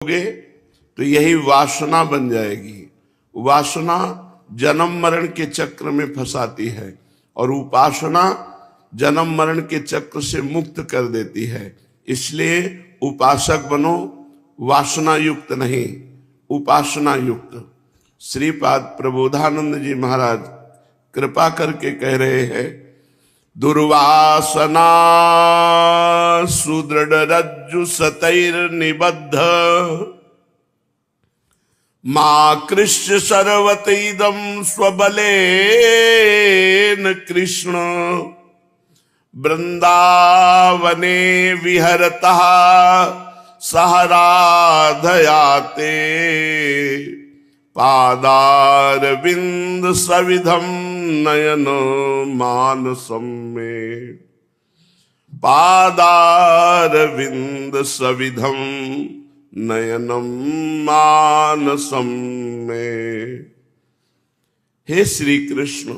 गे तो यही वासना बन जाएगी। वासना जन्म मरण के चक्र में फंसाती है और उपासना जन्म मरण के चक्र से मुक्त कर देती है। इसलिए उपासक बनो, वासना युक्त नहीं, उपासना युक्त। श्रीपाद प्रबोधानंद जी महाराज कृपा करके कह रहे हैं, दुर्वासना सुदृढ़ रज्जु सतैर निबद्ध मां कृष्ण सर्वत इदम स्वबलेन कृष्ण वृंदावने विहरतः सहराधयाते पादारविंद सविधम नयन मानसम में। पादारविंद सविधम नयनम मानसम में। हे श्री कृष्ण,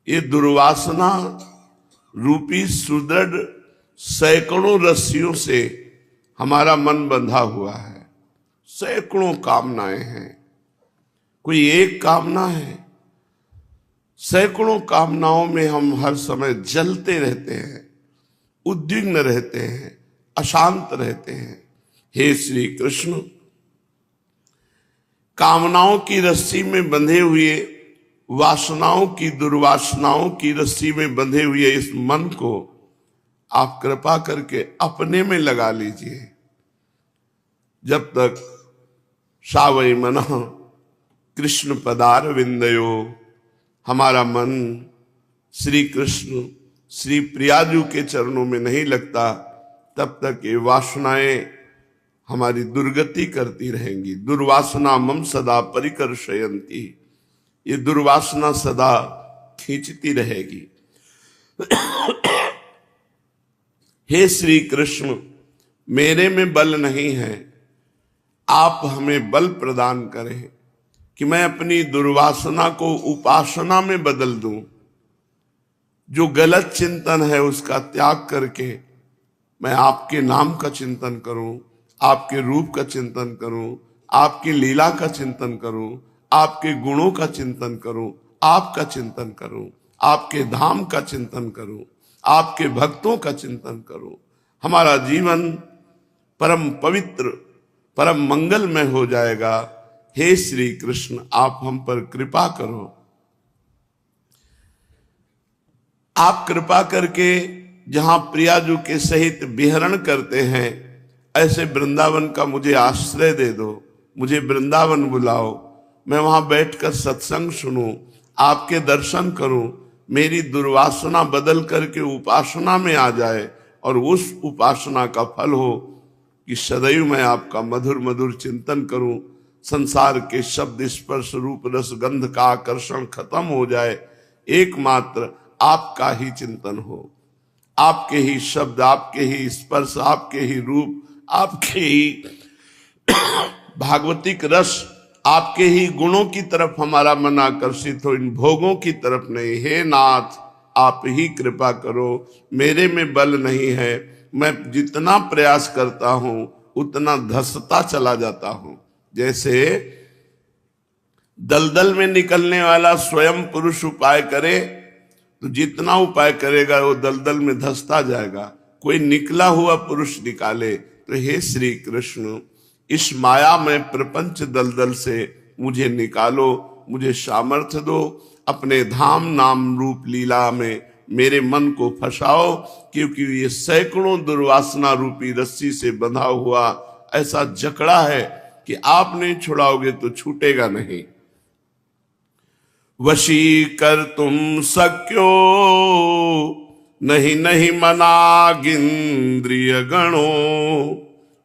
ये दुर्वासना रूपी सुदृढ़ सैकड़ों रस्सियों से हमारा मन बंधा हुआ है। सैकड़ों कामनाएं हैं, कोई एक कामना है। सैकड़ों कामनाओं में हम हर समय जलते रहते हैं, उद्विग्न रहते हैं, अशांत रहते हैं। हे श्री कृष्ण, कामनाओं की रस्सी में बंधे हुए, वासनाओं की दुर्वासनाओं की रस्सी में बंधे हुए इस मन को आप कृपा करके अपने में लगा लीजिए। जब तक सावई मनः कृष्ण पदार विंदयो, हमारा मन श्री कृष्ण श्री प्रियाजू के चरणों में नहीं लगता, तब तक ये वासनाएं हमारी दुर्गति करती रहेंगी। दुर्वासना मम सदा परिकर्षयन्ति, ये दुर्वासना सदा खींचती रहेगी। हे श्री कृष्ण, मेरे में बल नहीं है, आप हमें बल प्रदान करें कि मैं अपनी दुर्वासना को उपासना में बदल दूं। जो गलत चिंतन है उसका त्याग करके मैं आपके नाम का चिंतन करूं, आपके रूप का चिंतन करूं, आपकी लीला का चिंतन करूं, आपके गुणों का चिंतन करूं, आपका चिंतन करूं, आपके धाम का चिंतन करूं, आपके भक्तों का चिंतन करूं। हमारा जीवन परम पवित्र, परम मंगलमय हो जाएगा। हे श्री कृष्ण, आप हम पर कृपा करो। आप कृपा करके जहां प्रियाजू के सहित विहरण करते हैं, ऐसे वृंदावन का मुझे आश्रय दे दो। मुझे वृंदावन बुलाओ, मैं वहां बैठकर सत्संग सुनूं, आपके दर्शन करूं, मेरी दुर्वासना बदल करके उपासना में आ जाए और उस उपासना का फल हो कि सदैव मैं आपका मधुर मधुर चिंतन करूं। संसार के शब्द स्पर्श रूप रस गंध का आकर्षण खत्म हो जाए, एकमात्र आपका ही चिंतन हो। आपके ही शब्द, आपके ही स्पर्श, आपके ही रूप, आपके ही भागवतिक रस, आपके ही गुणों की तरफ हमारा मन आकर्षित हो, इन भोगों की तरफ नहीं। हे नाथ, आप ही कृपा करो। मेरे में बल नहीं है, मैं जितना प्रयास करता हूं उतना धंसता चला जाता हूं। जैसे दलदल में निकलने वाला स्वयं पुरुष उपाय करे तो जितना उपाय करेगा वो दलदल में धंसता जाएगा। कोई निकला हुआ पुरुष निकाले तो हे श्री कृष्ण, इस माया में प्रपंच दलदल से मुझे निकालो, मुझे सामर्थ्य दो। अपने धाम नाम रूप लीला में मेरे मन को फंसाओ, क्योंकि ये सैकड़ों दुर्वासना रूपी रस्सी से बंधा हुआ ऐसा जकड़ा है कि आप नहीं छुड़ाओगे तो छूटेगा नहीं। वशी कर तुम सक्यो नहीं नहीं मनागिंद्रिय गणो,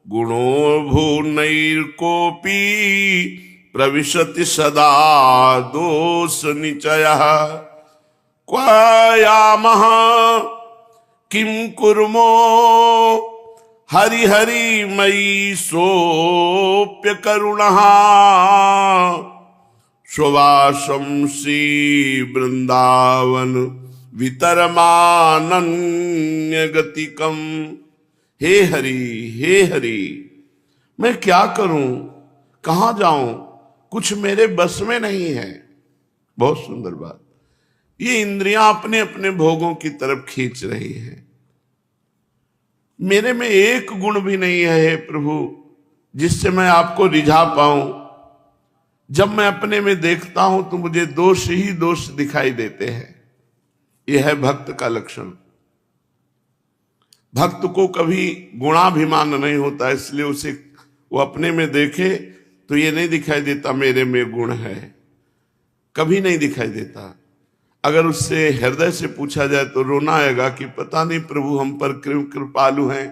गुणो भूनैर्कोपी प्रविशति सदा दोष निचयः। क्वयामः किं कुर्मो हरि हरि मयि सोप्य करुणः, सुवासं श्री वृंदावन वितरमानन्य गतिकम। हे हरि मैं क्या करूं, कहां जाऊं, कुछ मेरे बस में नहीं है। बहुत सुंदर बात। ये इंद्रियां अपने अपने भोगों की तरफ खींच रही हैं। मेरे में एक गुण भी नहीं है हे प्रभु जिससे मैं आपको रिझा पाऊं। जब मैं अपने में देखता हूं तो मुझे दोष ही दोष दिखाई देते हैं। यह है भक्त का लक्षण। भक्त को कभी गुणाभिमान नहीं होता, इसलिए उसे वो अपने में देखे तो ये नहीं दिखाई देता मेरे में गुण है, कभी नहीं दिखाई देता। अगर उससे हृदय से पूछा जाए तो रोना आएगा कि पता नहीं प्रभु हम पर क्यों कृपालु हैं,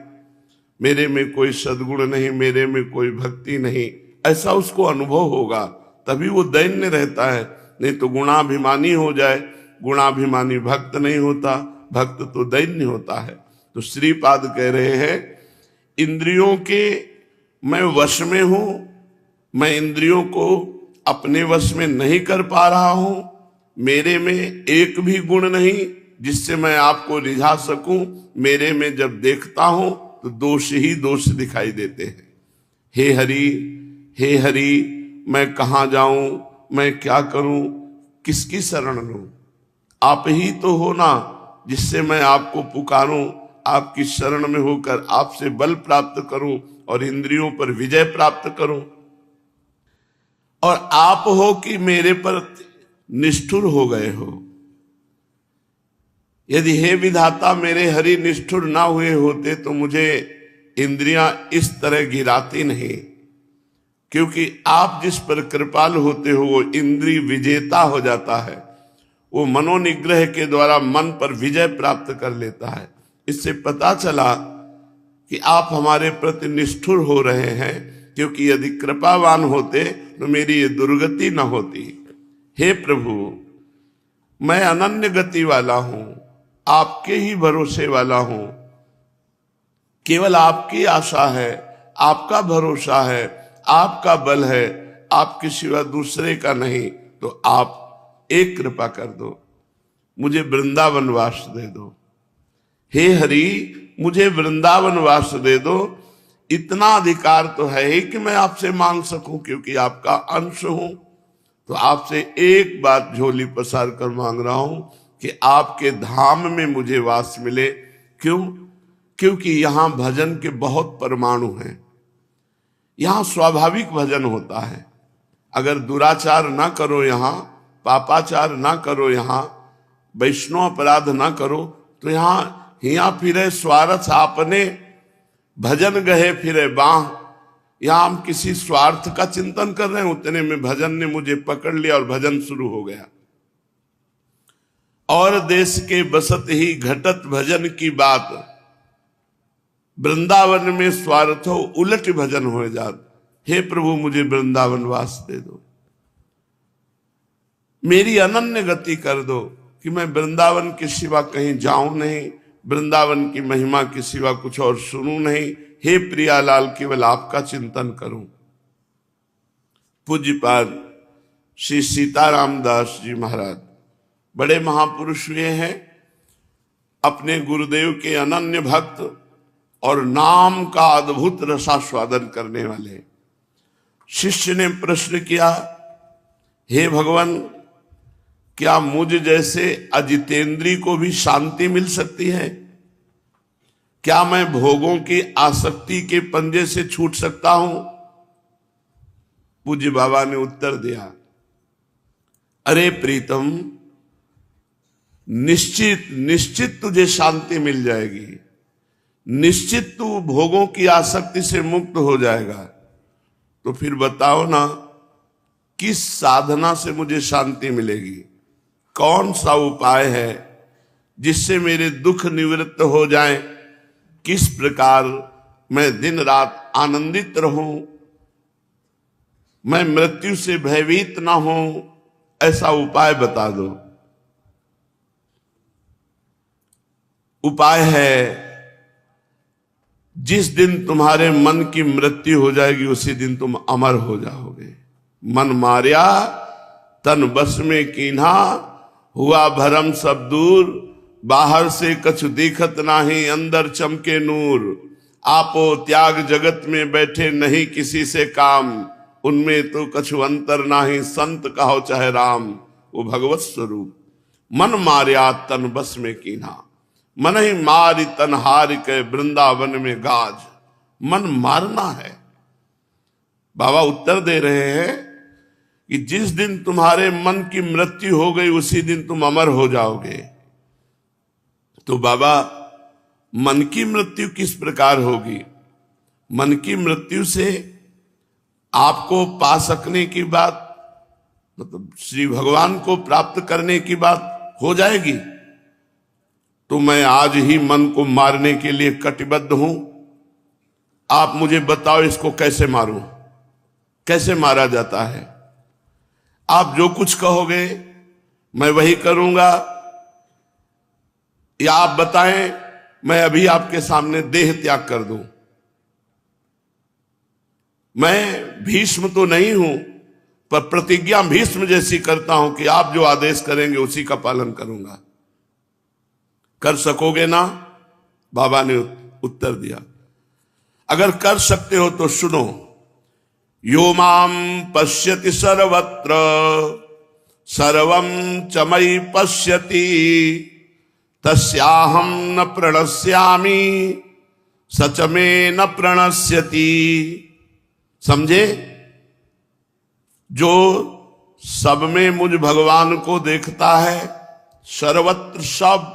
मेरे में कोई सद्गुण नहीं, मेरे में कोई भक्ति नहीं, ऐसा उसको अनुभव होगा, तभी वो दैन्य रहता है। नहीं तो गुणाभिमानी हो जाए, गुणाभिमानी भक्त नहीं होता, भक्त तो दैन्य होता है। तो श्रीपाद कह रहे हैं इंद्रियों के मैं वश में हूं, मैं इंद्रियों को अपने वश में नहीं कर पा रहा हूं, मेरे में एक भी गुण नहीं जिससे मैं आपको रिझा सकूं। मेरे में जब देखता हूं तो दोष ही दोष दिखाई देते हैं। हे हरि, हे हरि, मैं कहां जाऊं, मैं क्या करूं, किसकी शरण लूं? आप ही तो हो ना जिससे मैं आपको पुकारूं, आपकी शरण में होकर आपसे बल प्राप्त करूं और इंद्रियों पर विजय प्राप्त करूं। और आप हो कि मेरे पर निष्ठुर हो गए हो। यदि हे विधाता मेरे हरि निष्ठुर ना हुए होते तो मुझे इंद्रियां इस तरह गिराती नहीं, क्योंकि आप जिस पर कृपाल होते हो वो इंद्रिय विजेता हो जाता है, वो मनोनिग्रह के द्वारा मन पर विजय प्राप्त कर लेता है। इससे पता चला कि आप हमारे प्रति निष्ठुर हो रहे हैं, क्योंकि यदि कृपावान होते तो मेरी ये दुर्गति न होती। हे प्रभु, मैं अनन्य गति वाला हूं, आपके ही भरोसे वाला हूं, केवल आपकी आशा है, आपका भरोसा है, आपका बल है, आपके सिवा दूसरे का नहीं। तो आप एक कृपा कर दो, मुझे वृंदावन वास दे दो। हे हरि, मुझे वृंदावन वास दे दो। इतना अधिकार तो है ही कि मैं आपसे मांग सकूं, क्योंकि आपका अंश हूं। तो आपसे एक बात झोली पसार कर मांग रहा हूं कि आपके धाम में मुझे वास मिले। क्यों? क्योंकि यहां भजन के बहुत परमाणु हैं। यहां स्वाभाविक भजन होता है। अगर दुराचार ना करो, यहां पापाचार ना करो, यहां वैष्णव अपराध ना करो, तो यहां हिया फिरे स्वार्थ आपने, भजन गहे फिरे बाह। यहां हम किसी स्वार्थ का चिंतन कर रहे हैं, उतने में भजन ने मुझे पकड़ लिया और भजन शुरू हो गया। और देश के बसत ही घटत भजन की बात, वृंदावन में स्वार्थो उलट भजन हो जात। हे प्रभु, मुझे वृंदावन वास दे दो, मेरी अनन्य गति कर दो कि मैं वृंदावन के सिवा कहीं जाऊं नहीं, वृंदावन की महिमा के सिवा कुछ और सुनूं नहीं। हे प्रियालाल, केवल आपका चिंतन करूं। पूज्यपाद श्री सीताराम दास जी महाराज बड़े महापुरुष हुए हैं, अपने गुरुदेव के अनन्य भक्त और नाम का अद्भुत रसास्वादन करने वाले। शिष्य ने प्रश्न किया, हे भगवान, क्या मुझ जैसे अजितेंद्री को भी शांति मिल सकती है? क्या मैं भोगों की आसक्ति के पंजे से छूट सकता हूं? पूज्य बाबा ने उत्तर दिया, अरे प्रीतम, निश्चित निश्चित तुझे शांति मिल जाएगी, निश्चित तू भोगों की आसक्ति से मुक्त हो जाएगा। तो फिर बताओ ना, किस साधना से मुझे शांति मिलेगी? कौन सा उपाय है जिससे मेरे दुख निवृत्त हो जाएं? किस प्रकार मैं दिन रात आनंदित रहूं, मैं मृत्यु से भयभीत ना हूं? ऐसा उपाय बता दो। उपाय है, जिस दिन तुम्हारे मन की मृत्यु हो जाएगी उसी दिन तुम अमर हो जाओगे। मन मार्या तन बस में कीन्हा, हुआ भरम सब दूर, बाहर से कछु दिखत नाही, अंदर चमके नूर। आपो त्याग जगत में बैठे नहीं किसी से काम, उनमें तो कछु अंतर नाही संत कहो चाहे राम। वो भगवत स्वरूप मन मार्या तन बस में कीन्हा, मन ही मारी तन हार के वृंदावन में गाज। मन मारना है। बाबा उत्तर दे रहे हैं कि जिस दिन तुम्हारे मन की मृत्यु हो गई उसी दिन तुम अमर हो जाओगे। तो बाबा मन की मृत्यु किस प्रकार होगी? मन की मृत्यु से आपको पा सकने की बात, मतलब श्री भगवान को प्राप्त करने की बात हो जाएगी। तो मैं आज ही मन को मारने के लिए कटिबद्ध हूं। आप मुझे बताओ इसको कैसे मारूं, कैसे मारा जाता है? आप जो कुछ कहोगे मैं वही करूंगा, या आप बताएं मैं अभी आपके सामने देह त्याग कर दूं। मैं भीष्म तो नहीं हूं, पर प्रतिज्ञा भीष्म जैसी करता हूं कि आप जो आदेश करेंगे उसी का पालन करूंगा। कर सकोगे ना? बाबा ने उत्तर दिया, अगर कर सकते हो तो सुनो। यो माम पश्यति सर्वत्र सर्वं च मयि पश्यति, तस्याहं न प्रणश्यामि सच में न प्रणश्यति। समझे? जो सब में मुझ भगवान को देखता है, सर्वत्र सब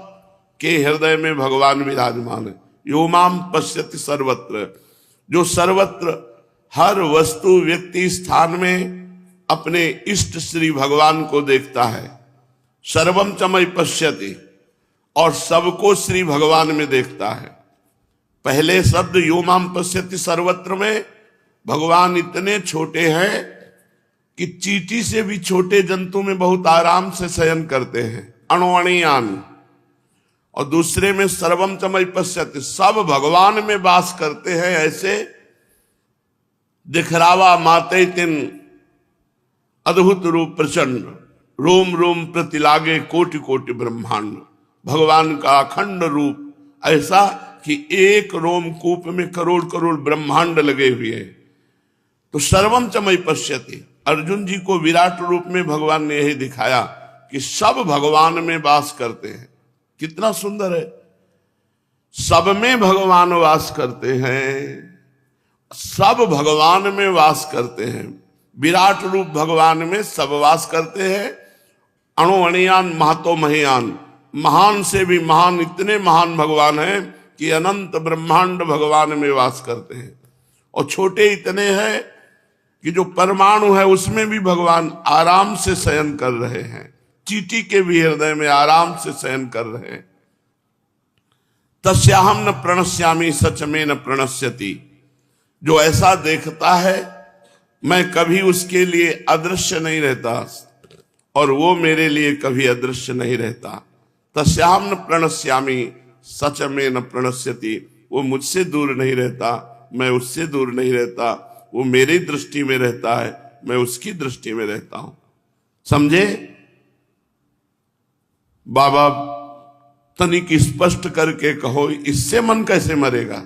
के हृदय में भगवान विराजमान है। यो माम पश्यति सर्वत्र, जो सर्वत्र हर वस्तु व्यक्ति स्थान में अपने इष्ट श्री भगवान को देखता है। सर्वम च मयि पश्यति, और सबको श्री भगवान में देखता है। पहले शब्द यो माम पश्यति सर्वत्र में भगवान इतने छोटे हैं कि चींटी से भी छोटे जंतु में बहुत आराम से शयन करते हैं, अणुअणियान। और दूसरे में सर्वम च मयि पश्यति, सब भगवान में वास करते हैं। ऐसे दिखरावा माते तिन अद्भुत रूप प्रचंड, रोम रोम प्रति लागे कोटि कोटि ब्रह्मांड। भगवान का अखंड रूप ऐसा कि एक रोमकूप में करोड़ करोड़ ब्रह्मांड लगे हुए हैं। तो सर्वम च मयि पश्यति, अर्जुन जी को विराट रूप में भगवान ने यही दिखाया कि सब भगवान में वास करते हैं। कितना सुंदर है, सब में भगवान वास करते हैं, सब भगवान में वास करते हैं। विराट रूप भगवान में सब वास करते हैं। अणु अणियान महतो महियान, महान से भी महान, इतने महान भगवान हैं कि अनंत ब्रह्मांड भगवान में वास करते हैं। और छोटे इतने हैं कि जो परमाणु है उसमें भी भगवान आराम से शयन कर रहे हैं। चींटी के भी हृदय में आराम से शयन कर रहे हैं। तस्याहम न प्रणश्यामि सच में न प्रणश्यति, जो ऐसा देखता है मैं कभी उसके लिए अदृश्य नहीं रहता और वो मेरे लिए कभी अदृश्य नहीं रहता। तस्याहम न प्रणश्यामि सच में न प्रणश्यति, वो मुझसे दूर नहीं रहता, मैं उससे दूर नहीं रहता। वो मेरी दृष्टि में रहता है, मैं उसकी दृष्टि में रहता हूं। समझे? बाबा तनिक स्पष्ट करके कहो, इससे मन कैसे मरेगा?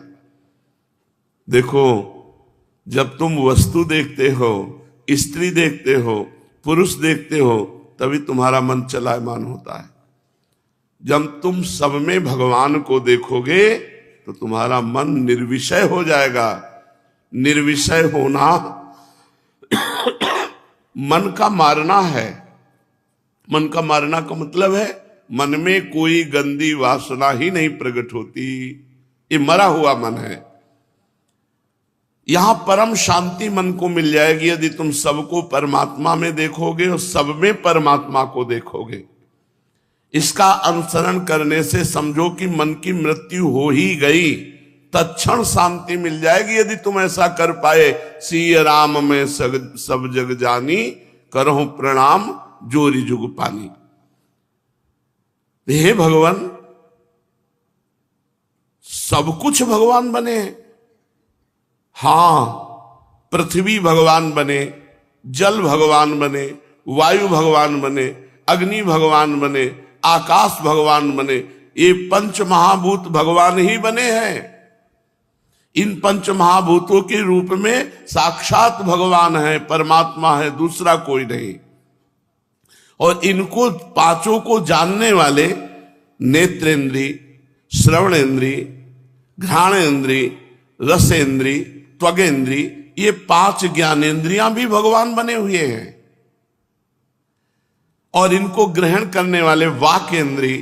देखो, जब तुम वस्तु देखते हो, स्त्री देखते हो, पुरुष देखते हो, तभी तुम्हारा मन चलायमान होता है। जब तुम सब में भगवान को देखोगे तो तुम्हारा मन निर्विषय हो जाएगा। निर्विषय होना मन का मारना है। मन का मारना का मतलब है मन में कोई गंदी वासना ही नहीं प्रकट होती। ये मरा हुआ मन है। यहां परम शांति मन को मिल जाएगी यदि तुम सबको परमात्मा में देखोगे और सब में परमात्मा को देखोगे। इसका अनुसरण करने से समझो कि मन की मृत्यु हो ही गई, तत्क्षण शांति मिल जाएगी यदि तुम ऐसा कर पाए। सिय राम में सब जग जानी, करहु प्रणाम जोरी जुग पानी। हे भगवान, सब कुछ भगवान बने। हां, पृथ्वी भगवान बने, जल भगवान बने, वायु भगवान बने, अग्नि भगवान बने, आकाश भगवान बने। ये पंच महाभूत भगवान ही बने हैं। इन पंच महाभूतों के रूप में साक्षात भगवान है, परमात्मा है, दूसरा कोई नहीं। और इनको पांचों को जानने वाले नेत्रेंद्री, श्रवणेंद्री, घ्राणेंद्री, रसेंद्री, त्वगेंद्री, ये 5 ज्ञानेंद्रियां भी भगवान बने हुए हैं। और इनको ग्रहण करने वाले वाकेंद्री,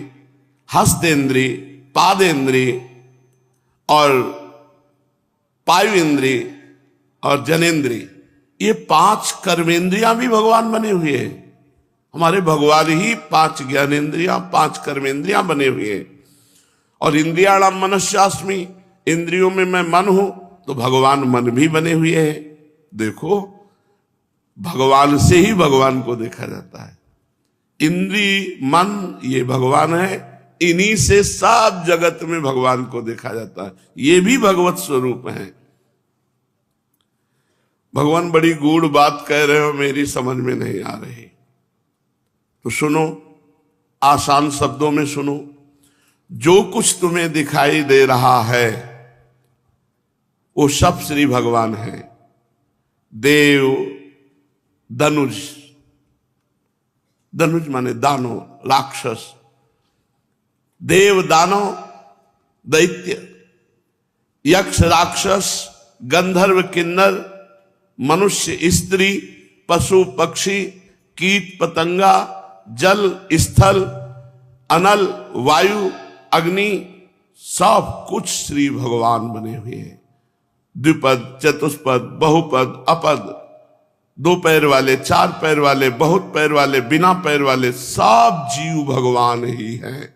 हस्तेंद्री, पादेंद्री और पायुएंद्री और जनेंद्री, ये 5 कर्मेंद्रियां भी भगवान बने हुए हैं। हमारे भगवान ही 5 ज्ञानेंद्रियां, 5 कर्मेंद्रियां बने हुए हैं। और इंद्रियाणाम मनस्यास्मि, इंद्रियों में मैं मन हूं, तो भगवान मन भी बने हुए हैं। देखो, भगवान से ही भगवान को देखा जाता है। इंद्री, मन, ये भगवान है। इन्हीं से सब जगत में भगवान को देखा जाता है। ये भी भगवत स्वरूप है। भगवान बड़ी गूढ़ बात कह रहे हो, मेरी समझ में नहीं आ रही, तो सुनो, आसान शब्दों में सुनो। जो कुछ तुम्हें दिखाई दे रहा है वो सब श्री भगवान है। देव, धनुष, धनुष माने दानव, राक्षस, देव, दानव, दैत्य, यक्ष, राक्षस, गंधर्व, किन्नर, मनुष्य, स्त्री, पशु, पक्षी, कीट, पतंगा, जल, स्थल, अनल, वायु, अग्नि, सब कुछ श्री भगवान बने हुए हैं। द्विपद, चतुष्पद, बहुपद, अपद, 2 पैर वाले, 4 पैर वाले, बहुत पैर वाले, बिना पैर वाले, सब जीव भगवान ही हैं।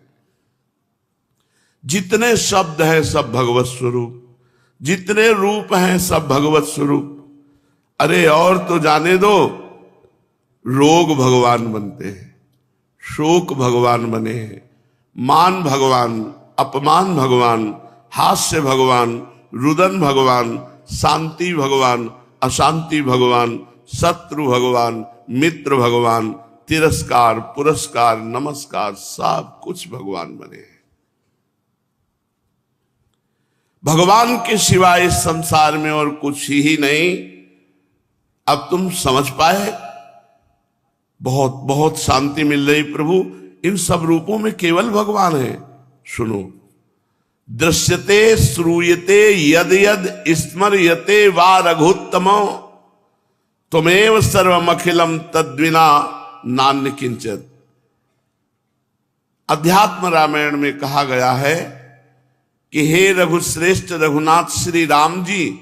जितने शब्द हैं सब भगवत स्वरूप, जितने रूप हैं सब भगवत स्वरूप। अरे और तो जाने दो, रोग भगवान बनते हैं, शोक भगवान बने हैं, मान भगवान, अपमान भगवान, हास्य भगवान, रुदन भगवान, शांति भगवान, अशांति भगवान, शत्रु भगवान, मित्र भगवान, तिरस्कार, पुरस्कार, नमस्कार, सब कुछ भगवान बने हैं। भगवान के सिवाय इस संसार में और कुछ ही नहीं। अब तुम समझ पाए? बहुत बहुत शांति मिल रही प्रभु। इन सब रूपों में केवल भगवान है। सुनो, दृश्यते श्रूयते यद यद स्मर्यते वा रघुत्तमो त्वमेव सर्वमखिलम तद्विना नान्य किंचित। अध्यात्म रामायण में कहा गया है कि हे रघुश्रेष्ठ रघुनाथ श्री राम जी,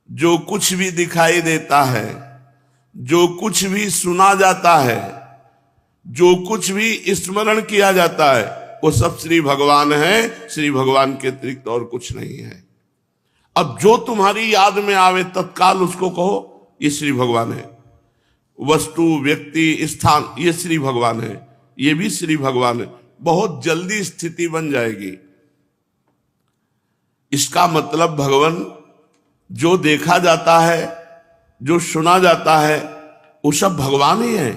जो कुछ भी दिखाई देता है, जो कुछ भी सुना जाता है, जो कुछ भी स्मरण किया जाता है, वो सब श्री भगवान है। श्री भगवान के अतिरिक्त और कुछ नहीं है। अब जो तुम्हारी याद में आवे तत्काल उसको कहो ये श्री भगवान है। वस्तु, व्यक्ति, स्थान, ये श्री भगवान है, ये भी श्री भगवान है। बहुत जल्दी स्थिति बन जाएगी। इसका मतलब भगवान, जो देखा जाता है, जो सुना जाता है, वो सब भगवान ही है।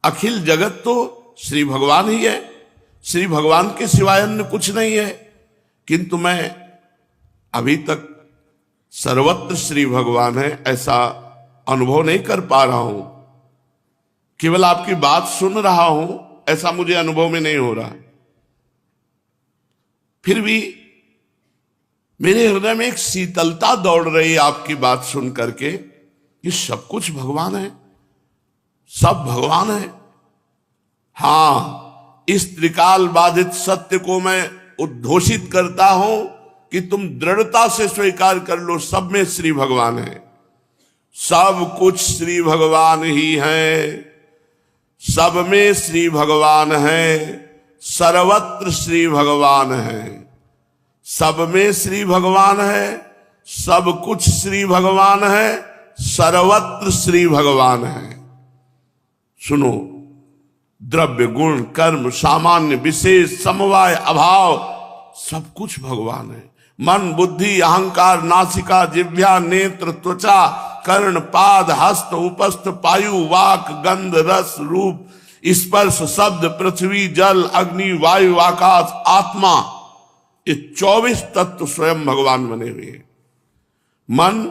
अखिल जगत तो श्री भगवान ही है। श्री भगवान के सिवाय अन्य कुछ नहीं है। किंतु मैं अभी तक सर्वत्र श्री भगवान है ऐसा अनुभव नहीं कर पा रहा हूं। केवल आपकी बात सुन रहा हूं, ऐसा मुझे अनुभव में नहीं हो रहा। फिर भी मेरे हृदय में एक शीतलता दौड़ रही है आपकी बात सुन करके कि सब कुछ भगवान है, सब भगवान है। हां, इस त्रिकाल बाधित सत्य को मैं उद्घोषित करता हूं कि तुम दृढ़ता से स्वीकार कर लो, सब में श्री भगवान है। सब कुछ श्री भगवान ही है, सब में श्री भगवान है, सर्वत्र श्री भगवान है। सब में श्री भगवान है, सब कुछ श्री भगवान है, सर्वत्र श्री भगवान है। सुनो, द्रव्य, गुण, कर्म, सामान्य, विशेष, समवाय, अभाव, सब कुछ भगवान है। मन, बुद्धि, अहंकार, नासिका, जिह्वा, नेत्र, त्वचा, कर्ण, पाद, हस्त, उपस्थ, पायु, वाक, गंध, रस, रूप, स्पर्श, शब्द, पृथ्वी, जल, अग्नि, वायु, आकाश, आत्मा, ये 24 तत्व स्वयं भगवान बने हुए हैं। मन,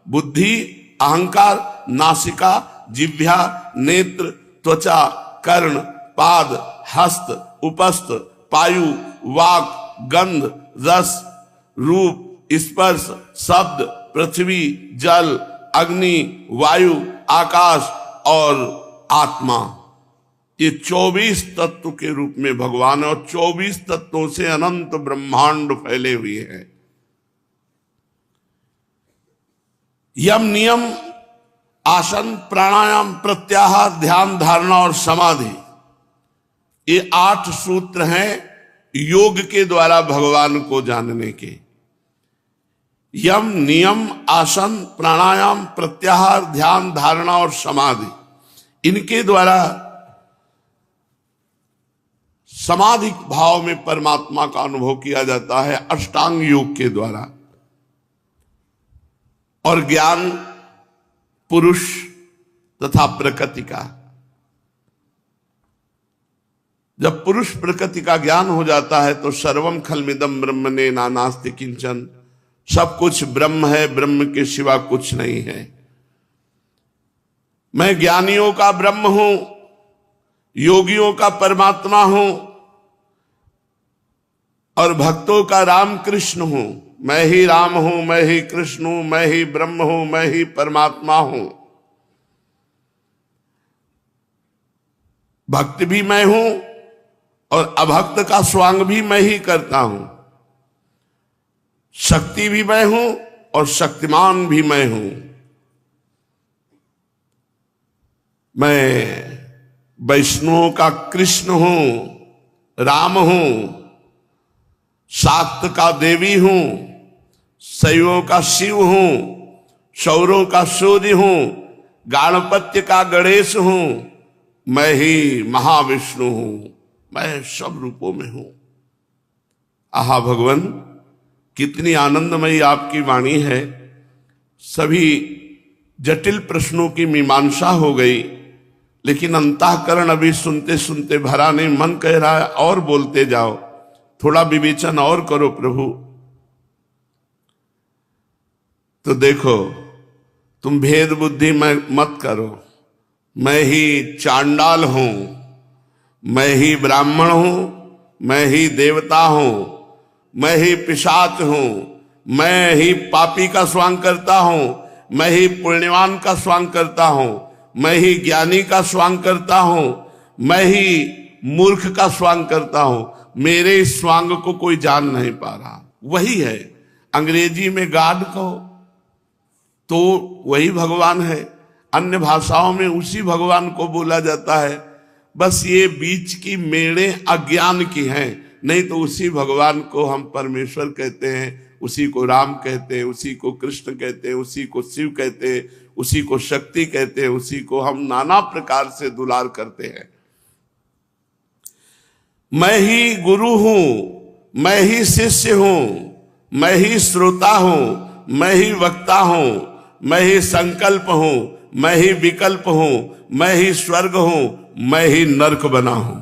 बुद्धि, अहंकार, नासिका, जिह्वा, नेत्र, त्वचा, कर्ण, पाद, हस्त, उपस्थ, पायु, वाक, गंध, रस, रूप, स्पर्श, शब्द, पृथ्वी, जल, अग्नि, वायु, आकाश और आत्मा, ये 24 तत्व के रूप में भगवान है और 24 तत्वों से अनंत ब्रह्मांड फैले हुए हैं। यम, नियम, आसन, प्राणायाम, प्रत्याहार, ध्यान, धारणा और समाधि, ये 8 सूत्र हैं योग के द्वारा भगवान को जानने के। यम, नियम, आसन, प्राणायाम, प्रत्याहार, ध्यान, धारणा और समाधि, इनके द्वारा समाधि भाव में परमात्मा का अनुभव किया जाता है अष्टांग योग के द्वारा। और ज्ञान पुरुष तथा प्रकृति का, जब पुरुष प्रकृति का ज्ञान हो जाता है तो सर्वम खलमिदम ब्रह्मणे नानास्ति किंचन, सब कुछ ब्रह्म है, ब्रह्म के सिवा कुछ नहीं है। मैं ज्ञानियों का ब्रह्म हूं, योगियों का परमात्मा हूं और भक्तों का राम कृष्ण हूं। मैं ही राम हूं, मैं ही कृष्ण हूं, मैं ही ब्रह्म हूं, मैं ही परमात्मा हूं। भक्त भी मैं हूं और अभक्त का स्वांग भी मैं ही करता हूं। शक्ति भी मैं हूं और शक्तिमान भी मैं हूं। मैं वैष्णवों का कृष्ण हूं, राम हूं, शाक्त का देवी हूं, शैवों का शिव हूं, शौरों का सूर्य हूं, गाणपत्य का गणेश हूं, मैं ही महाविष्णु हूं, मैं सब रूपों में हूं। आहा भगवान, कितनी आनंदमयी आपकी वाणी है। सभी जटिल प्रश्नों की मीमांसा हो गई, लेकिन अंतःकरण अभी सुनते सुनते भरा नहीं। मन कह रहा है और बोलते जाओ, थोड़ा विवेचन और करो प्रभु। तो देखो, तुम भेद बुद्धि में मत करो। मैं ही चांडाल हूं, मैं ही ब्राह्मण हूं, मैं ही देवता हूं, मैं ही पिशाच हूं, मैं ही पापी का स्वांग करता हूं, मैं ही पुण्यवान का स्वांग करता हूं, मैं ही ज्ञानी का स्वांग करता हूं, मैं ही मूर्ख का स्वांग करता हूं। मेरे इस स्वांग को कोई जान नहीं पा रहा। वही है, अंग्रेजी में गॉड कहो तो वही भगवान है, अन्य भाषाओं में उसी भगवान को बोला जाता है। बस ये बीच की मेड़ें अज्ञान की हैं, नहीं तो उसी भगवान को हम परमेश्वर कहते हैं, उसी को राम कहते हैं, उसी को कृष्ण कहते हैं, उसी को शिव कहते हैं, उसी को शक्ति कहते हैं, उसी को हम नाना प्रकार से दुलार करते हैं। मैं ही गुरु हूं, मैं ही शिष्य हूं, मैं ही श्रोता हूं, मैं ही वक्ता हूं, मैं ही संकल्प हूं, मैं ही विकल्प हूं, मैं ही स्वर्ग हूं, मैं ही नरक बना हूं।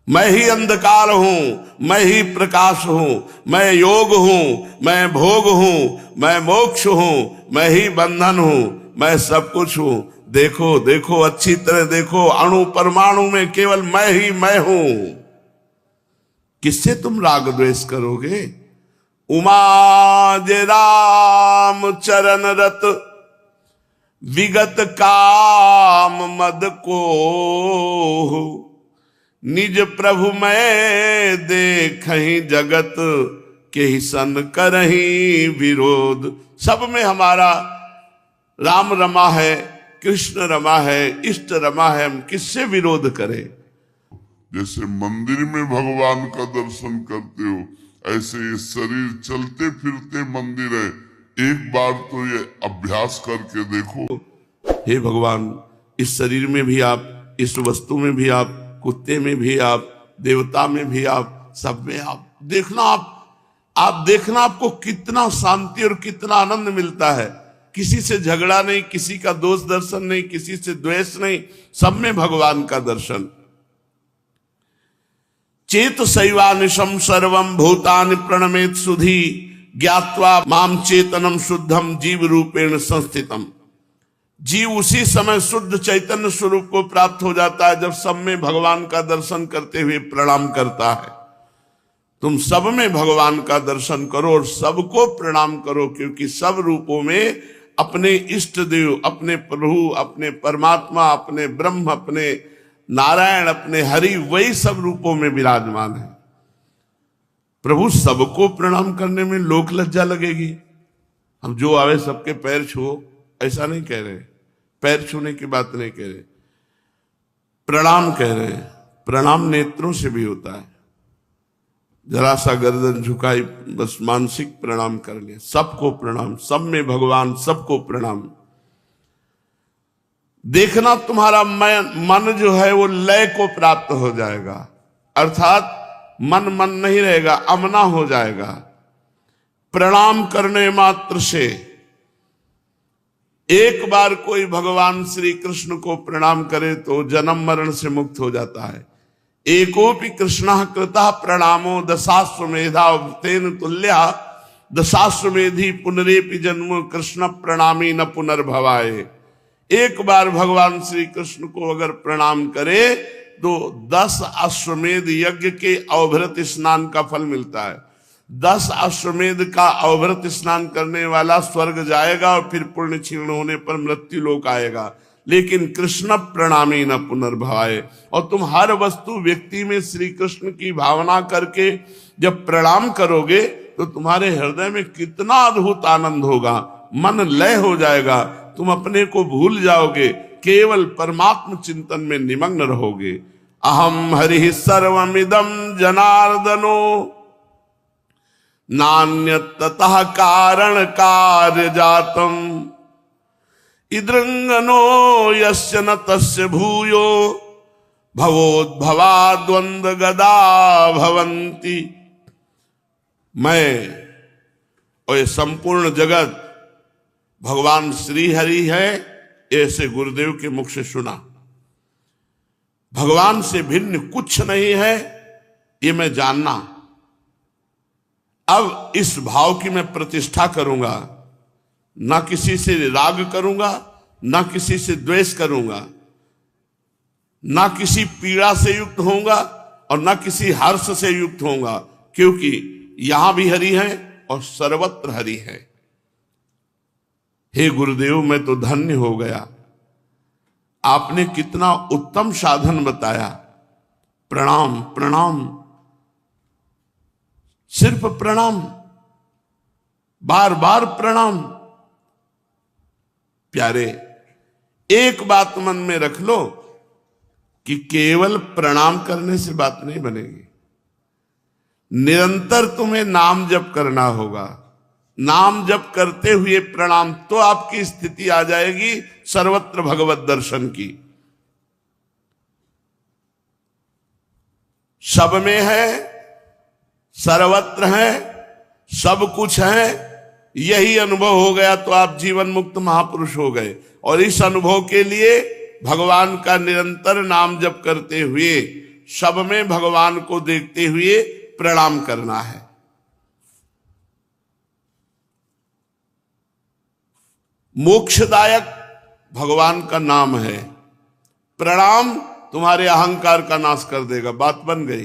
मैं ही अंधकार हूं, मैं ही प्रकाश हूं, मैं योग हूं, मैं भोग हूं, मैं मोक्ष हूं, मैं ही बंधन हूं, मैं सब कुछ हूं। देखो देखो, अच्छी तरह देखो, अणु परमाणु में केवल मैं ही मैं हूं। किससे तुम राग द्वेष करोगे? उमा जे राम चरण रत विगत काम मद को, निज प्रभु मैं देखहि जगत के ही सन करहि विरोध। सब में हमारा राम रमा है, कृष्ण रमा है, इष्ट रमा है, हम किससे विरोध करें? जैसे मंदिर में भगवान का दर्शन करते हो, ऐसे ये शरीर चलते फिरते मंदिर है। एक बार तो ये अभ्यास करके देखो। हे भगवान, इस शरीर में भी आप, इस वस्तु में भी आप, कुत्ते में भी आप, देवता में भी आप, सब में आप देखना। आप देखना, आपको कितना शांति और कितना आनंद मिलता है। किसी से झगड़ा नहीं, किसी का दोष दर्शन नहीं, किसी से द्वेष नहीं, सब में भगवान का दर्शन। चेत सैवानिशम सर्वम भूतानि प्रणमेत सुधी ज्ञात्वा माम चेतनम शुद्धम जीव रूपेण संस्थितम। जीव उसी समय शुद्ध चैतन्य स्वरूप को प्राप्त हो जाता है जब सब में भगवान का दर्शन करते हुए प्रणाम करता है। तुम सब में भगवान का दर्शन करो और सबको प्रणाम करो, क्योंकि सब रूपों में अपने इष्ट देव, अपने प्रभु, अपने परमात्मा, अपने ब्रह्म, अपने नारायण, अपने हरि, वही सब रूपों में विराजमान है। प्रभु सबको प्रणाम करने में लोक लज्जा लगेगी। हम जो आवे सबके पैर छुओ, ऐसा नहीं कह रहे, पैर छूने की बात नहीं कह रहे, प्रणाम कह रहे हैं। प्रणाम नेत्रों से भी होता है। जरा सा गर्दन झुकाई, बस मानसिक प्रणाम कर लिया। सबको प्रणाम, सब में भगवान, सबको प्रणाम। देखना तुम्हारा मन जो है वो लय को प्राप्त हो जाएगा, अर्थात मन नहीं रहेगा, अमना हो जाएगा। प्रणाम करने मात्र से, एक बार कोई भगवान श्री कृष्ण को प्रणाम करे तो जन्म मरण से मुक्त हो जाता है। एकोपि कृष्णः कृतः प्रणामो दशाश्वमेधा तेन तुल्या दशाश्वमेधी पुनरेपि जन्म कृष्ण प्रणामी न पुनर्भवाए। एक बार भगवान श्री कृष्ण को अगर प्रणाम करे तो 10 अश्वमेध यज्ञ के अवभृत स्नान का फल मिलता है। 10 अश्वमेध का अवभृत स्नान करने वाला स्वर्ग जाएगा और फिर पुण्य क्षीण होने पर मृत्यु लोक आएगा, लेकिन कृष्ण प्रणामी न पुनर्भवाए। और तुम हर वस्तु व्यक्ति में श्री कृष्ण की भावना करके जब प्रणाम करोगे तो तुम्हारे हृदय में कितना अद्भुत आनंद होगा, मन लय हो जाएगा, तुम अपने को भूल जाओगे, केवल परमात्म चिंतन में निमग्न रहोगे। अहम हरि सर्वमिदं जनार्दनो नान्यत् ततः कारण कार्य जातम इदृंगनो यस्य न तस्य भूयो भवोद्भवा द्वंद्व गदा भवन्ति। मैं और ये संपूर्ण जगत भगवान श्री हरि है, ऐसे गुरुदेव के मुख से सुना। भगवान से भिन्न कुछ नहीं है, ये मैं जानना। अब इस भाव की मैं प्रतिष्ठा करूंगा, ना किसी से राग करूंगा, ना किसी से द्वेष करूंगा, ना किसी पीड़ा से युक्त होऊंगा और ना किसी हर्ष से युक्त होऊंगा, क्योंकि यहां भी हरि है और सर्वत्र हरि है। हे गुरुदेव, मैं तो धन्य हो गया, आपने कितना उत्तम साधन बताया। प्रणाम प्रणाम, सिर्फ प्रणाम, बार बार प्रणाम। प्यारे, एक बात मन में रख लो कि केवल प्रणाम करने से बात नहीं बनेगी, निरंतर तुम्हें नाम जप करना होगा। नाम जप करते हुए प्रणाम, तो आपकी स्थिति आ जाएगी सर्वत्र भगवत दर्शन की। सब में है, सर्वत्र है, सब कुछ है, यही अनुभव हो गया तो आप जीवन मुक्त महापुरुष हो गए। और इस अनुभव के लिए भगवान का निरंतर नाम जप करते हुए, सब में भगवान को देखते हुए प्रणाम करना है। मोक्षदायक भगवान का नाम है। प्रणाम तुम्हारे अहंकार का नाश कर देगा, बात बन गई।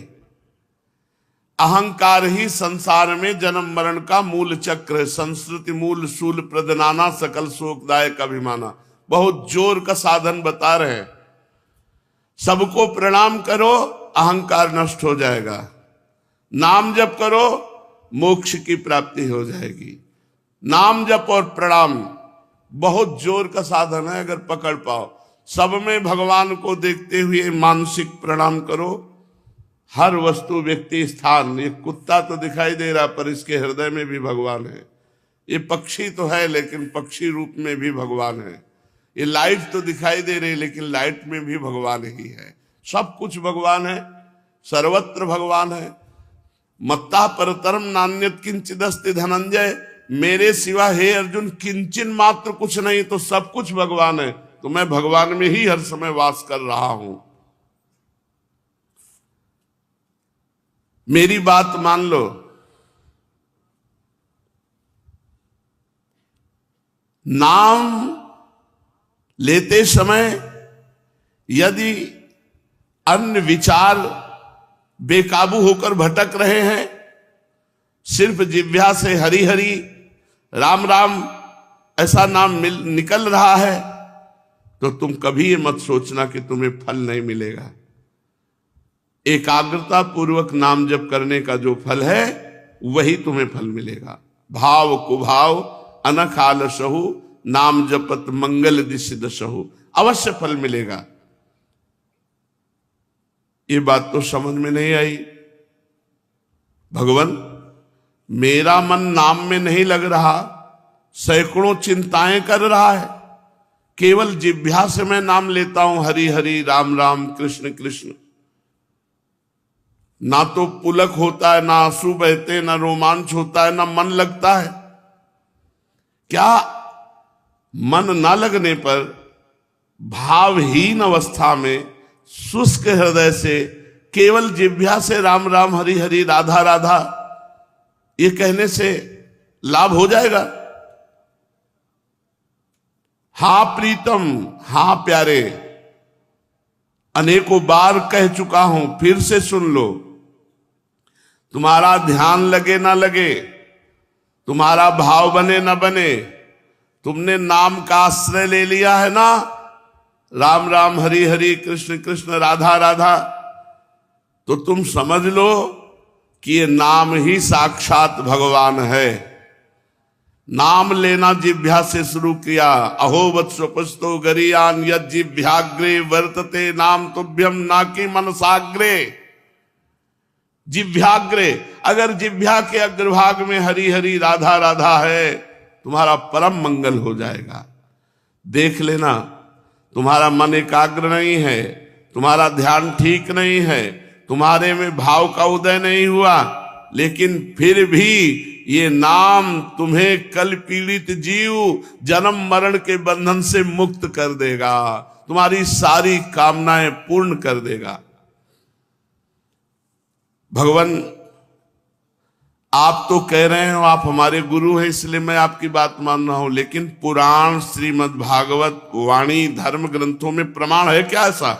अहंकार ही संसार में जन्म मरण का मूल चक्र है। संस्कृति मूल शूल प्रदनाना सकल शोकदायक अभिमाना, बहुत जोर का साधन बता रहे हैं। सबको प्रणाम करो, अहंकार नष्ट हो जाएगा। नाम जप करो, मोक्ष की प्राप्ति हो जाएगी। नाम जप और प्रणाम बहुत जोर का साधन है, अगर पकड़ पाओ। सब में भगवान को देखते हुए मानसिक प्रणाम करो। हर वस्तु, व्यक्ति, स्थान, ये कुत्ता तो दिखाई दे रहा पर इसके हृदय में भी भगवान है। ये पक्षी तो है लेकिन पक्षी रूप में भी भगवान है। ये लाइट तो दिखाई दे रही लेकिन लाइट में भी भगवान ही है। सब कुछ भगवान है, सर्वत्र भगवान है। मत्ता परतरम नान्यत किंचिदस्ति धनंजय, मेरे सिवा हे अर्जुन किंचन मात्र कुछ नहीं, तो सब कुछ भगवान है। तो मैं भगवान में ही हर समय वास कर रहा हूं। मेरी बात मान लो, नाम लेते समय यदि अन्य विचार बेकाबू होकर भटक रहे हैं, सिर्फ जिह्वा से हरि हरि राम राम ऐसा नाम निकल रहा है, तो तुम कभी ये मत सोचना कि तुम्हें फल नहीं मिलेगा। एकाग्रता पूर्वक नाम जप करने का जो फल है वही तुम्हें फल मिलेगा। भाव कुभाव अनख आलसहु नाम जपत मंगल दिश दशहु, अवश्य फल मिलेगा। ये बात तो समझ में नहीं आई। भगवान, मेरा मन नाम में नहीं लग रहा, सैकड़ों चिंताएं कर रहा है, केवल जिह्वा से मैं नाम लेता हूं हरि हरि राम राम कृष्ण कृष्ण, ना तो पुलक होता है, ना आंसू बहते, ना रोमांच होता है, ना मन लगता है। क्या मन ना लगने पर भावहीन अवस्था में शुष्क हृदय से केवल जिह्वा से राम राम हरि हरि राधा राधा ये कहने से लाभ हो जाएगा? हां प्रीतम, हां प्यारे, अनेकों बार कह चुका हूं, फिर से सुन लो। तुम्हारा ध्यान लगे ना लगे, तुम्हारा भाव बने ना बने, तुमने नाम का आश्रय ले लिया है ना, राम राम हरि हरि कृष्ण कृष्ण राधा राधा, तो तुम समझ लो कि ये नाम ही साक्षात भगवान है। नाम लेना जिह्वा से शुरू किया। अहो वत्सोपस्तो गरियान यद जिह्वाग्रे वर्तते नाम तुभ्यम नाकि मनसाग्रे। जिह्वाग्रे, अगर जिह्वा के अग्रभाग में हरि हरि राधा राधा है, तुम्हारा परम मंगल हो जाएगा। देख लेना, तुम्हारा मन एकाग्र नहीं है, तुम्हारा ध्यान ठीक नहीं है, तुम्हारे में भाव का उदय नहीं हुआ, लेकिन फिर भी ये नाम तुम्हें कल पीड़ित जीव जन्म मरण के बंधन से मुक्त कर देगा, तुम्हारी सारी कामनाएं पूर्ण कर देगा। भगवान, आप तो कह रहे हो आप हमारे गुरु हैं, इसलिए मैं आपकी बात मान रहा हूं, लेकिन पुराण श्रीमद् भागवत वाणी धर्म ग्रंथों में प्रमाण है क्या ऐसा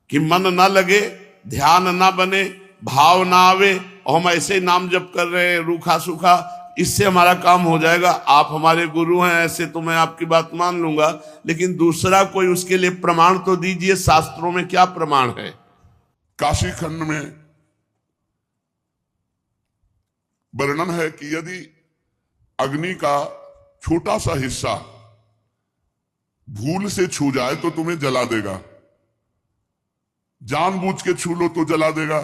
कि मन ना लगे, ध्यान ना बने, भाव ना आवे और हम ऐसे नाम जप कर रहे हैं रूखा सूखा, इससे हमारा काम हो जाएगा? आप हमारे गुरु हैं ऐसे तो मैं आपकी बात मान लूंगा, लेकिन दूसरा कोई उसके लिए प्रमाण तो दीजिए। शास्त्रों में क्या प्रमाण है? काशी खंड में वर्णन है कि यदि अग्नि का छोटा सा हिस्सा भूल से छू जाए तो तुम्हें जला देगा, जानबूझ के छू लो तो जला देगा,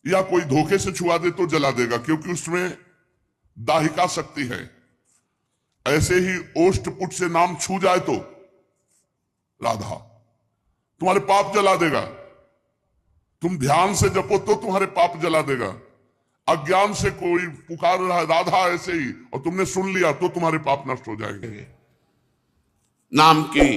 या कोई धोखे से छुआ दे तो जला देगा, क्योंकि उसमें दाहिका शक्ति है। ऐसे ही ओष्ठपुट से नाम छू जाए तो राधा तुम्हारे पाप जला देगा। तुम ध्यान से जपो तो तुम्हारे पाप जला देगा। अज्ञान से कोई पुकार रहा है राधा ऐसे ही और तुमने सुन लिया तो तुम्हारे पाप नष्ट हो जाएंगे। नाम की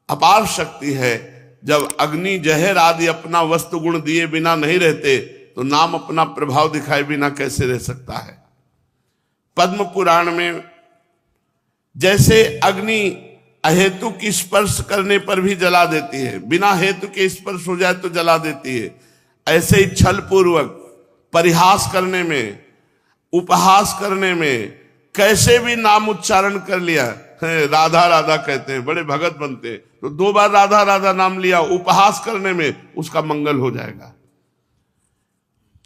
अपार शक्ति है। जब अग्नि जहर आदि अपना वस्तु गुण दिए बिना नहीं रहते तो नाम अपना प्रभाव दिखाए बिना कैसे रह सकता है? पद्म पुराण में जैसे अग्नि अहेतु की स्पर्श करने पर भी जला देती है, बिना हेतु के स्पर्श हो जाए तो जला देती है, ऐसे ही छल पूर्वक परिहास करने में, उपहास करने में कैसे भी नाम उच्चारण कर लिया, राधा राधा कहते हैं, बड़े भगत बनते, तो 2 बार राधा राधा नाम लिया, उपहास करने में उसका मंगल हो जाएगा।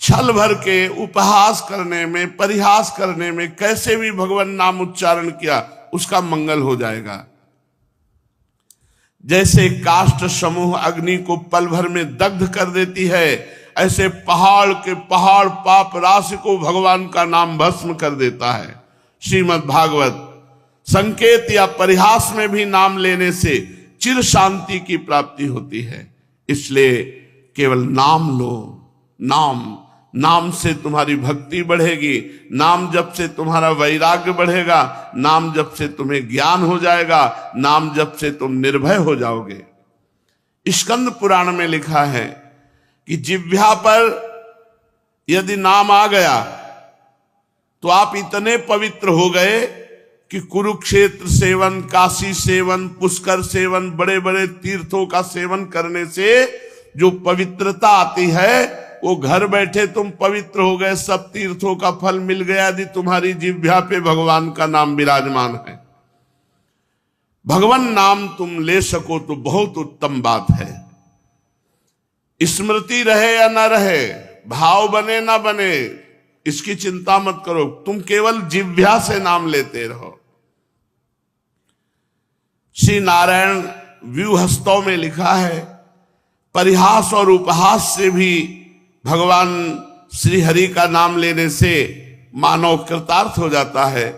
छल भर के उपहास करने में, परिहास करने में कैसे भी भगवान नाम उच्चारण किया, उसका मंगल हो जाएगा। जैसे काष्ठ समूह अग्नि को पल भर में दग्ध कर देती है, ऐसे पहाड़ के पहाड़ पाप राशि को भगवान का नाम भस्म कर देता है। श्रीमद् भागवत संकेत या परिहास में भी नाम लेने से चिर शांति की प्राप्ति होती है। इसलिए केवल नाम लो। नाम से तुम्हारी भक्ति बढ़ेगी, नाम जप से तुम्हारा वैराग्य बढ़ेगा, नाम जप से तुम्हें ज्ञान हो जाएगा, नाम जप से तुम निर्भय हो जाओगे। स्कंद पुराण में लिखा है कि जिह्वा पर यदि नाम आ गया तो आप इतने पवित्र हो गए कि Kurukshetra seven, Kashi seven, Pushkar seven, बड़े बड़े तीर्थों का सेवन करने से जो पवित्रता आती है वो घर बैठे तुम पवित्र हो गए, सब तीर्थों का फल मिल गया यदि तुम्हारी जिह्वा पे भगवान का नाम विराजमान है। भगवान नाम तुम ले सको तो बहुत उत्तम बात है। स्मृति रहे या ना रहे, भाव बने ना बने, इसकी चिंता मत करो, तुम केवल जिह्वा से नाम लेते रहो। श्री नारायण व्यूहस्तव में लिखा है, परिहास और उपहास से भी भगवान श्री हरि का नाम लेने से मानव कृतार्थ हो जाता है।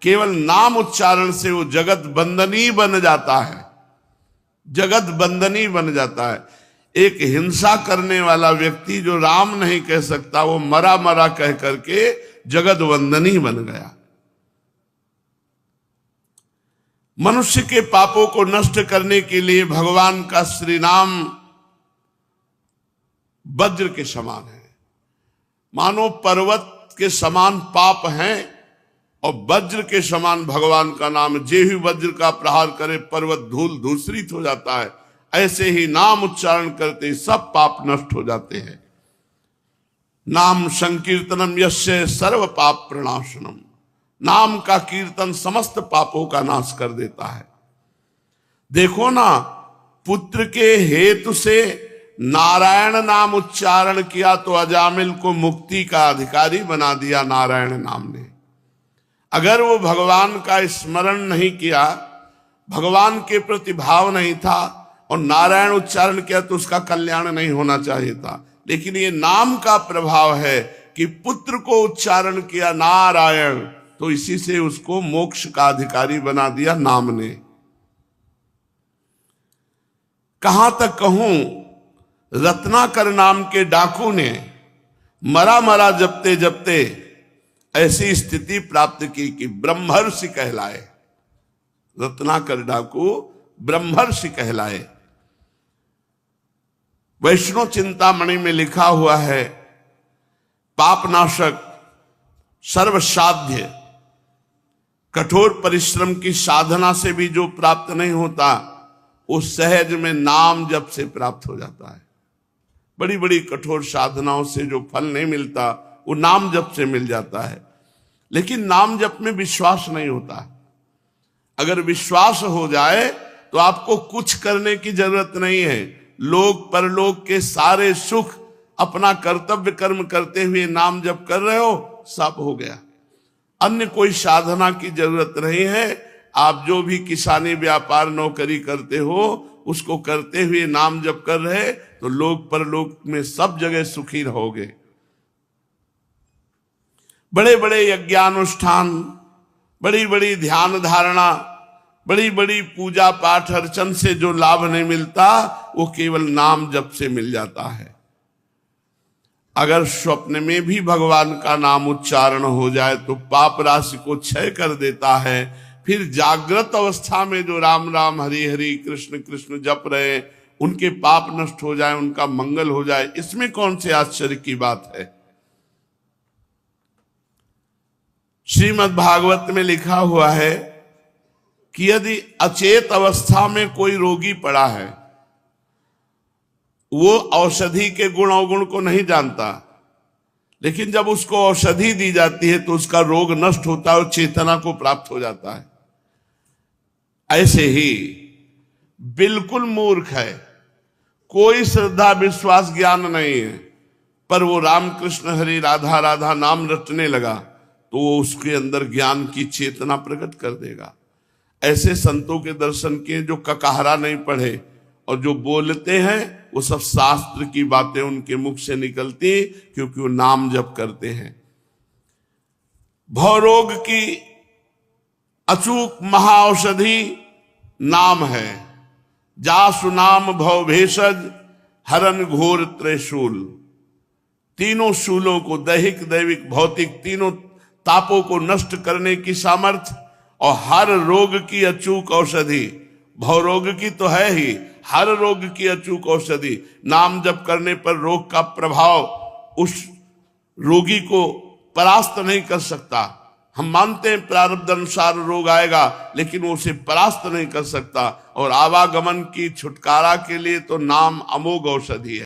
केवल नाम उच्चारण से वो जगत बंदनी बन जाता है, जगत बंदनी बन जाता है। एक हिंसा करने वाला व्यक्ति जो राम नहीं कह सकता, वो मरा मरा कह करके जगत बंदनी बन गया। मनुष्य के पापों को नष्ट करने के लिए भगवान का श्री नाम वज्र के समान है। मानो पर्वत के समान पाप हैं और वज्र के समान भगवान का नाम। जे ही वज्र का प्रहार करे पर्वत धूल धूसरित हो जाता है, ऐसे ही नाम उच्चारण करते ही सब पाप नष्ट हो जाते हैं। नाम संकीर्तनम यस्य सर्व पाप प्रणाशनम, नाम का कीर्तन समस्त पापों का नाश कर देता है। देखो ना, पुत्र के हेतु से नारायण नाम उच्चारण किया तो अजामिल को मुक्ति का अधिकारी बना दिया नारायण नाम ने। अगर वो भगवान का स्मरण नहीं किया, भगवान के प्रति भाव नहीं था और नारायण उच्चारण किया तो उसका कल्याण नहीं होना चाहिए था। लेकिन ये नाम का प्रभाव है कि पुत्र को उच्चारण किया नारायण, तो इसी से उसको मोक्ष का अधिकारी बना दिया नाम ने। कहां तक कहूं, रत्नाकर नाम के डाकू ने मरा मरा जपते जपते ऐसी स्थिति प्राप्त की कि ब्रह्मर्षि कहलाए। रत्नाकर डाकू ब्रह्मर्षि कहलाए। वैष्णव चिंतामणि में लिखा हुआ है, पापनाशक सर्वसाध्य, कठोर परिश्रम की साधना से भी जो प्राप्त नहीं होता वो सहज में नाम जप से प्राप्त हो जाता है। बड़ी बड़ी कठोर साधनाओं से जो फल नहीं मिलता वो नाम जप से मिल जाता है। लेकिन नाम जप में विश्वास नहीं होता। अगर विश्वास हो जाए तो आपको कुछ करने की जरूरत नहीं है। लोक परलोक के सारे सुख अपना कर्तव्य कर्म करते हुए नाम जप कर रहे हो, सब हो गया। अन्य कोई साधना की जरूरत नहीं है। आप जो भी किसानी व्यापार नौकरी करते हो उसको करते हुए नाम जप कर रहे तो लोक परलोक में सब जगह सुखी रहोगे। बड़े बड़े यज्ञानुष्ठान, बड़ी बड़ी ध्यान धारणा, बड़ी बड़ी पूजा पाठ अर्चन से जो लाभ नहीं मिलता वो केवल नाम जप से मिल जाता है। अगर स्वप्न में भी भगवान का नाम उच्चारण हो जाए तो पाप राशि को क्षय कर देता है। फिर जागृत अवस्था में जो राम राम हरि हरि कृष्ण कृष्ण जप रहे उनके पाप नष्ट हो जाए, उनका मंगल हो जाए, इसमें कौन से आश्चर्य की बात है। श्रीमद् भागवत में लिखा हुआ है कि यदि अचेत अवस्था में कोई रोगी पड़ा है, वो औषधि के गुण अवगुण को नहीं जानता, लेकिन जब उसको औषधि दी जाती है तो उसका रोग नष्ट होता है और चेतना को प्राप्त हो जाता है। ऐसे ही बिल्कुल मूर्ख है, कोई श्रद्धा विश्वास ज्ञान नहीं है, पर वो रामकृष्ण हरि राधा राधा नाम रटने लगा तो वो उसके अंदर ज्ञान की चेतना प्रकट कर देगा। ऐसे संतों के दर्शन किए जो ककहरा नहीं पढ़े और जो बोलते हैं वो सब शास्त्र की बातें उनके मुख से निकलती क्योंकि वो नाम जप करते हैं। भवरोग की अचूक महाऔषधि नाम है। जासु नाम भव भेषज हरन घोर त्रिशूल। तीनों शूलों को, दैहिक दैविक भौतिक तीनों तापों को नष्ट करने की सामर्थ्य और हर रोग की अचूक औषधि, भवरोग की तो है ही, हर रोग की अचूक औषधि। नाम जप करने पर रोग का प्रभाव उस रोगी को परास्त नहीं कर सकता। हम मानते हैं प्रारब्ध अनुसार रोग आएगा, लेकिन वो उसे परास्त नहीं कर सकता। और आवागमन की छुटकारा के लिए तो नाम अमोघ औषधि है।